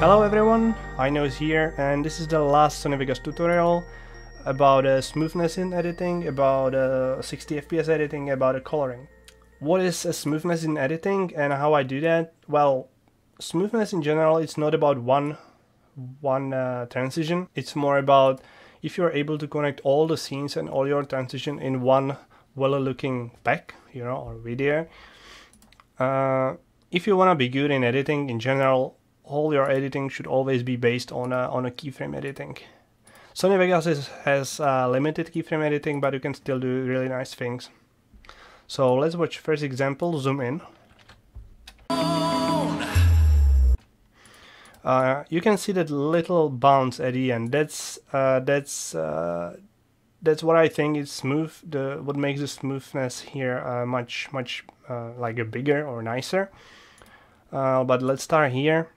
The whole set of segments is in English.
Hello everyone, Ainio is here, and this is the last Sony Vegas tutorial about smoothness in editing, about 60 FPS editing, about coloring. What is smoothness in editing and how I do that? Well, smoothness in general, it's not about one transition. It's more about if you're able to connect all the scenes and all your transition in one well-looking pack, or video. If you want to be good in editing in general, all your editing should always be based on a keyframe editing. Sony Vegas has limited keyframe editing, but you can still do really nice things. So let's watch first example. Zoom in. You can see that little bounce at the end. That's what I think is smooth. What makes the smoothness here much like a bigger or nicer. But let's start here.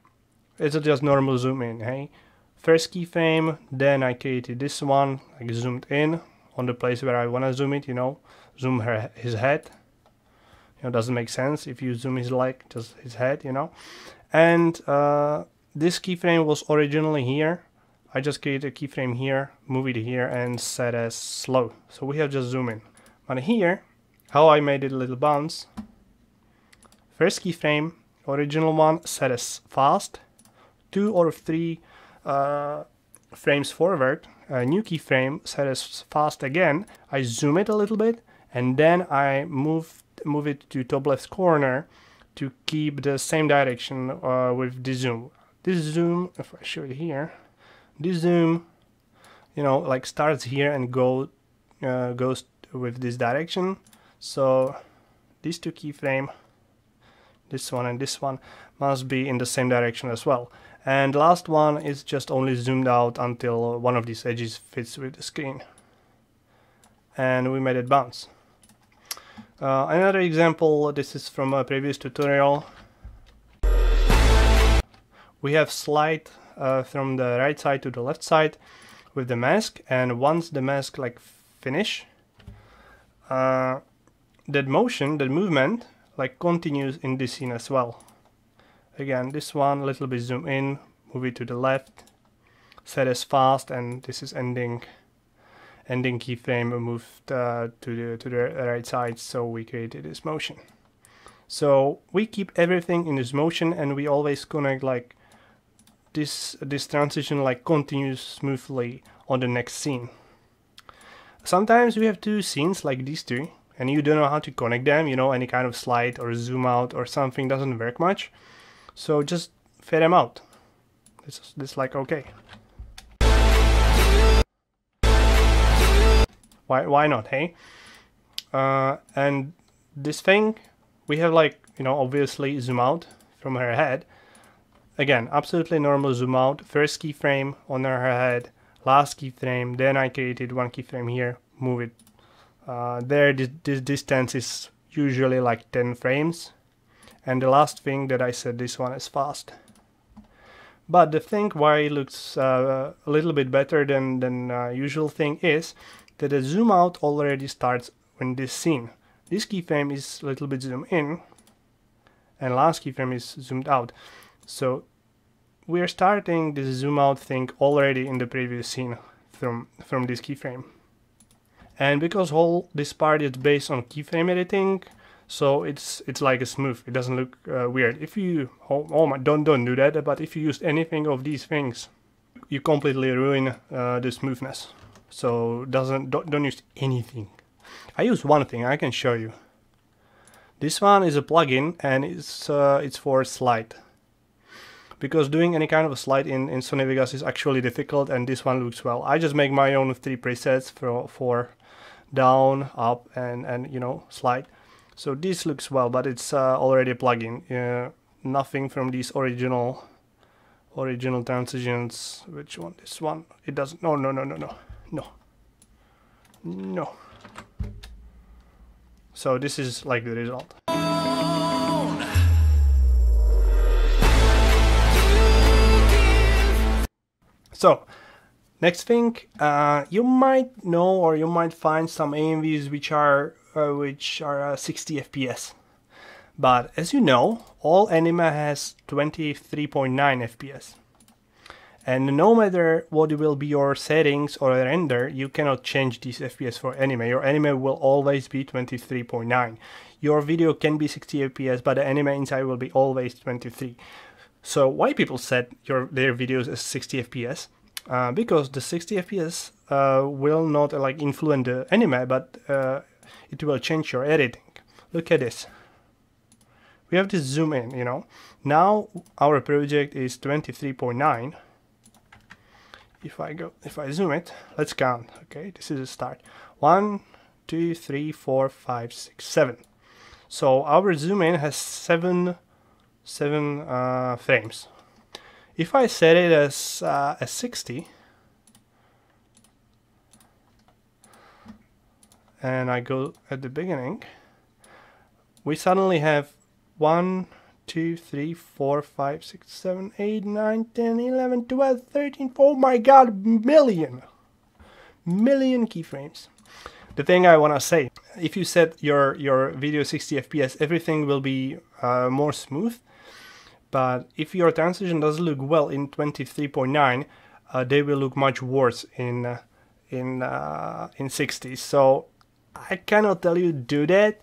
It's just normal zoom in, hey? First keyframe, then I created this one, like zoomed in on the place where I want to zoom it, zoom his head. Doesn't make sense if you zoom his leg, just his head, And this keyframe was originally here. I just created a keyframe here, move it here, and set as slow. So we have just zoom in. But here, how I made it a little bounce. First keyframe, original one, set as fast. 2 or 3 frames forward, a new keyframe set as fast again. I zoom it a little bit, and then I move it to top left corner to keep the same direction with this zoom. This zoom, if I show it here, this zoom, like starts here and goes with this direction. So these two keyframes, this one and this one, must be in the same direction as well. And the last one is just only zoomed out until one of these edges fits with the screen. And we made it bounce. Another example, this is from a previous tutorial. We have slide from the right side to the left side with the mask, and once the mask finish, that movement continues in this scene as well. Again, this one, a little bit zoom in, move it to the left, set as fast, and this is ending keyframe moved to the right side, so we created this motion. So we keep everything in this motion, and we always connect this transition continues smoothly on the next scene. Sometimes we have two scenes like these two, and you don't know how to connect them, any kind of slide or zoom out or something doesn't work much. So just fade them out. This okay. Why not, hey? And this thing, we have obviously zoom out from her head. Again, absolutely normal zoom out. First keyframe on her head, last keyframe, then I created one keyframe here, move it. This distance is usually 10 frames. And the last thing that I said, this one is fast. But the thing why it looks a little bit better than usual thing is that the zoom out already starts in this scene. This keyframe is a little bit zoom in, and last keyframe is zoomed out. So we are starting this zoom out thing already in the previous scene from this keyframe. And because this part is based on keyframe editing, so it's like a smooth. It doesn't look weird. If you don't do that. But if you use anything of these things, you completely ruin the smoothness. So don't use anything. I use one thing. I can show you. This one is a plugin, and it's for slide. Because doing any kind of a slide in Sony Vegas is actually difficult, and this one looks well. I just make my own 3 presets for down, up, and slide. So this looks well, but it's already a plugin. Nothing from these original transitions. Which one? This one? It doesn't. No. So this is the result. So next thing, you might know or you might find some AMVs which are 60 FPS. But as you know, all anime has 23.9 FPS. And no matter what will be your settings or render, you cannot change these FPS for anime. Your anime will always be 23.9. Your video can be 60 FPS, but the anime inside will be always 23. So why people set their videos as 60 FPS? Because the 60 FPS will not like influence the anime, but it will change your editing. Look at this. We have this zoom in, you know. Now our project is 23.9. If I zoom it, let's count. Okay, this is a start. 1, 2, 3, 4, 5, 6, 7. So our zoom in has seven frames. If I set it as 60, and I go at the beginning, we suddenly have 1, 2, 3, 4, 5, 6, 7, 8, 9, 10, 11, 12, 13, oh my god, million keyframes. The thing I want to say, if you set your video 60 FPS, everything will be more smooth. But if your transition doesn't look well in 23.9, they will look much worse in 60. So I cannot tell you to do that.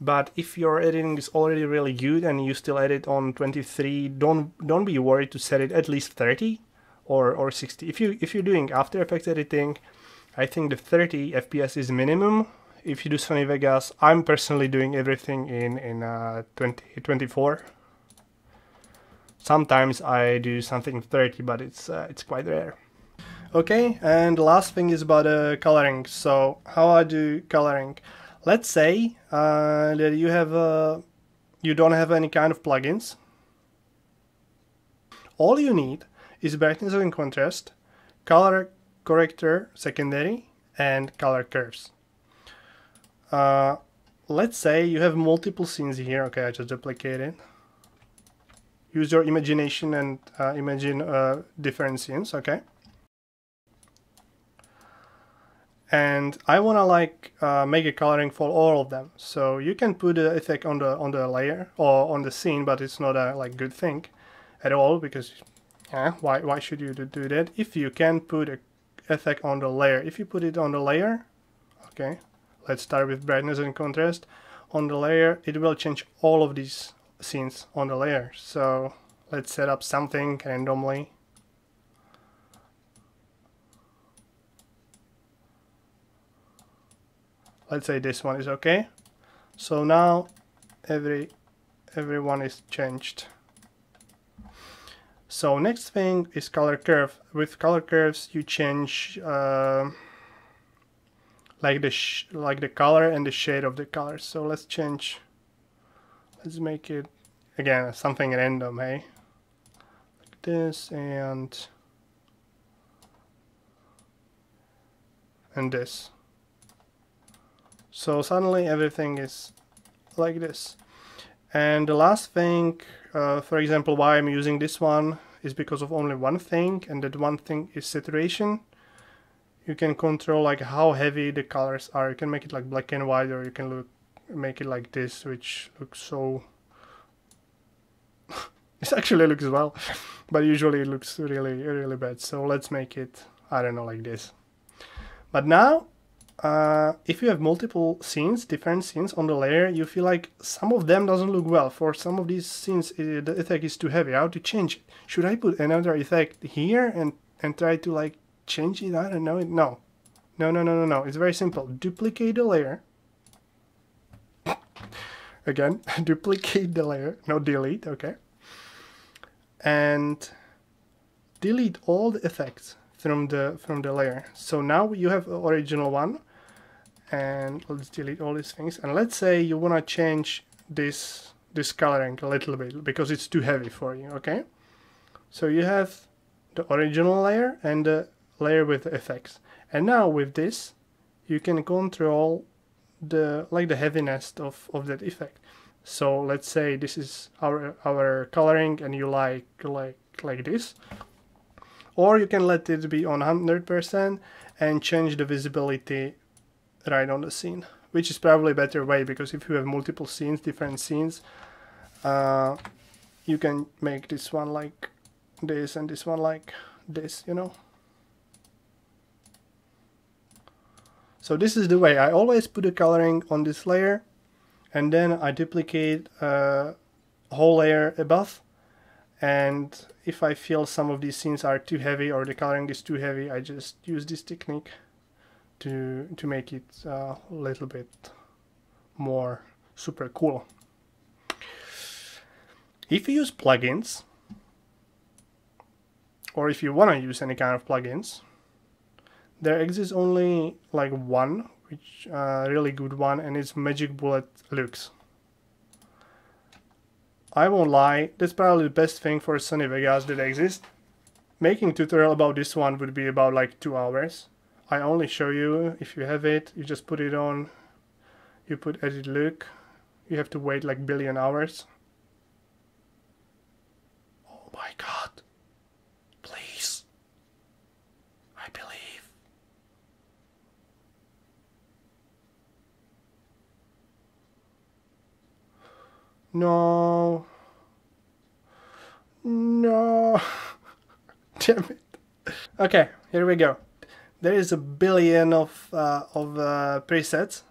But if your editing is already really good and you still edit on 23, don't be worried to set it at least 30 or 60. If you're doing After Effects editing, I think the 30 FPS is minimum. If you do Sony Vegas, I'm personally doing everything in 24. Sometimes I do something 30, but it's quite rare. Okay, and the last thing is about coloring. So how I do coloring? Let's say that you don't have any kind of plugins. All you need is brightness and contrast, color corrector secondary, and color curves. Let's say you have multiple scenes here. Okay, I just duplicate it. Use your imagination and imagine different scenes. Okay. And I wanna like make a coloring for all of them. So you can put the effect on the layer or on the scene, but it's not a like good thing at all, because why should you do that? If you can put a effect on the layer, if you put it on the layer, okay, let's start with brightness and contrast. On the layer, it will change all of these scenes on the layer. So let's set up something randomly. Let's say this one is okay. So now everyone is changed. So next thing is color curve. With color curves, you change like the color and the shade of the color. So let's make it again something random, hey? Like this and this. So suddenly everything is like this. And the last thing, for example, why I'm using this one is because of only one thing, and that one thing is saturation. You can control like how heavy the colors are. You can make it like black and white, or you can make it like this, which looks so it actually looks well, but usually it looks really bad. So let's make it, I don't know, like this. But now if you have multiple scenes, different scenes on the layer, you feel like some of them doesn't look well. For some of these scenes, the effect is too heavy. How to change it? Should I put another effect here and try to like change it? I don't know. No. It's very simple. Duplicate the layer. Again, duplicate the layer, no delete, okay? And delete all the effects from the layer. So now you have the original one. And let's delete all these things, and let's say you want to change this coloring a little bit because it's too heavy for you, okay? So you have the original layer and the layer with the effects, and now with this you can control the heaviness of that effect. So let's say this is our coloring and you like this, or you can let it be on 100% and change the visibility right on the scene, which is probably a better way, because if you have multiple scenes, different scenes, you can make this one like this and this one like this, you know. So this is the way. I always put the coloring on this layer, and then I duplicate a whole layer above. And if I feel some of these scenes are too heavy or the coloring is too heavy, I just use this technique to make it a little bit more super cool. If you use plugins, or if you want to use any kind of plugins, there exists only like one, which really good one, and it's Magic Bullet Lux. I won't lie, that's probably the best thing for Sony Vegas that exists. Making a tutorial about this one would be about like 2 hours. I only show you. If you have it, you just put it on, you put edit look, you have to wait like billion hours. Oh my god, please, I believe. No. No. Damn it. Okay, here we go. There is a billion of presets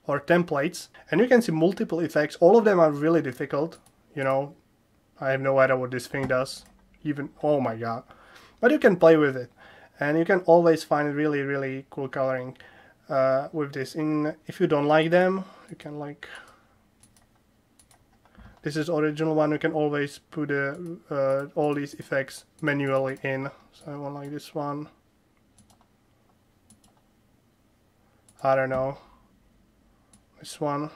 or templates, and you can see multiple effects. All of them are really difficult. You know, I have no idea what this thing does. Even, oh my god. But you can play with it, and you can always find really, really cool coloring with this. If you don't like them, you can like... This is original one. You can always put all these effects manually in. So I want like this one. I don't know. This one.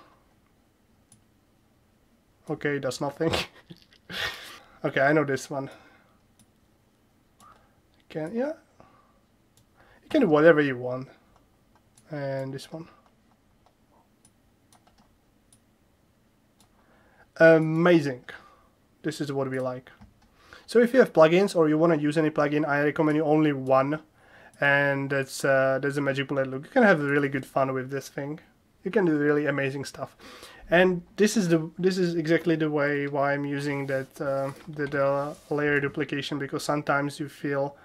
Okay, does nothing. Okay, I know this one. Yeah. You can do whatever you want. And this one. Amazing. This is what we like. So if you have plugins or you want to use any plugin, I recommend you only one, and that's a Magic Bullet Look. You can have really good fun with this thing. You can do really amazing stuff, and this is exactly the way why I'm using that layer duplication, because sometimes you feel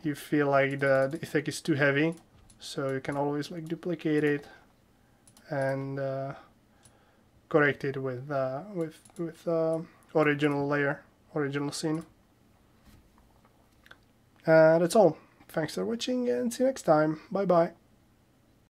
like the effect is too heavy, so you can always like duplicate it and correct it with original layer, original scene. That's all. Thanks for watching and see you next time. Bye bye.